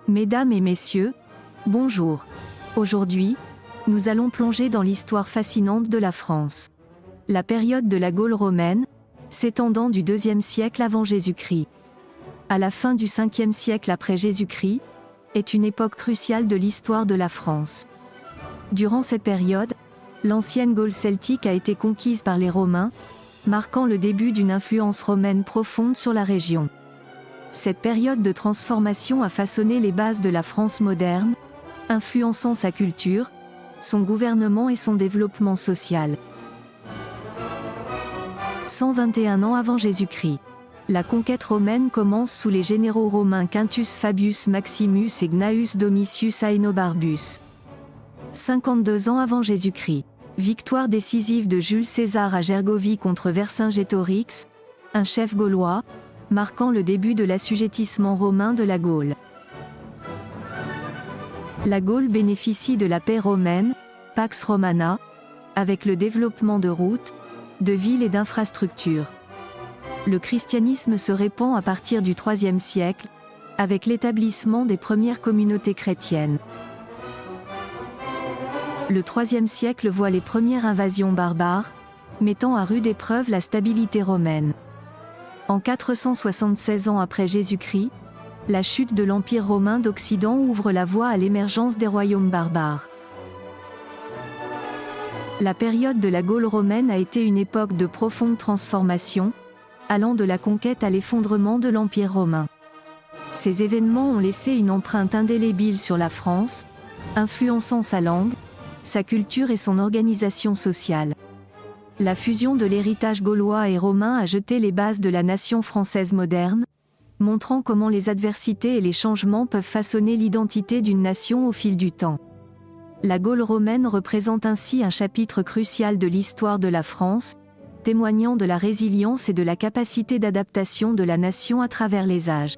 Mesdames et messieurs, bonjour. Aujourd'hui, nous allons plonger dans l'histoire fascinante de la France. La période de la Gaule romaine, s'étendant du IIe siècle avant Jésus-Christ à la fin du Ve siècle après Jésus-Christ, est une époque cruciale de l'histoire de la France. Durant cette période, l'ancienne Gaule celtique a été conquise par les Romains, marquant le début d'une influence romaine profonde sur la région. Cette période de transformation a façonné les bases de la France moderne, influençant sa culture, son gouvernement et son développement social. 121 ans avant Jésus-Christ. La conquête romaine commence sous les généraux romains Quintus Fabius Maximus et Gnaeus Domitius Aenobarbus. 52 ans avant Jésus-Christ. Victoire décisive de Jules César à Gergovie contre Vercingétorix, un chef gaulois, marquant le début de l'assujettissement romain de la Gaule. La Gaule bénéficie de la paix romaine, Pax Romana, avec le développement de routes, de villes et d'infrastructures. Le christianisme se répand à partir du IIIe siècle, avec l'établissement des premières communautés chrétiennes. Le IIIe siècle voit les premières invasions barbares, mettant à rude épreuve la stabilité romaine. En 476 ans après Jésus-Christ, la chute de l'Empire romain d'Occident ouvre la voie à l'émergence des royaumes barbares. La période de la Gaule romaine a été une époque de profonde transformation, allant de la conquête à l'effondrement de l'Empire romain. Ces événements ont laissé une empreinte indélébile sur la France, influençant sa langue, sa culture et son organisation sociale. La fusion de l'héritage gaulois et romain a jeté les bases de la nation française moderne, montrant comment les adversités et les changements peuvent façonner l'identité d'une nation au fil du temps. La Gaule romaine représente ainsi un chapitre crucial de l'histoire de la France, témoignant de la résilience et de la capacité d'adaptation de la nation à travers les âges.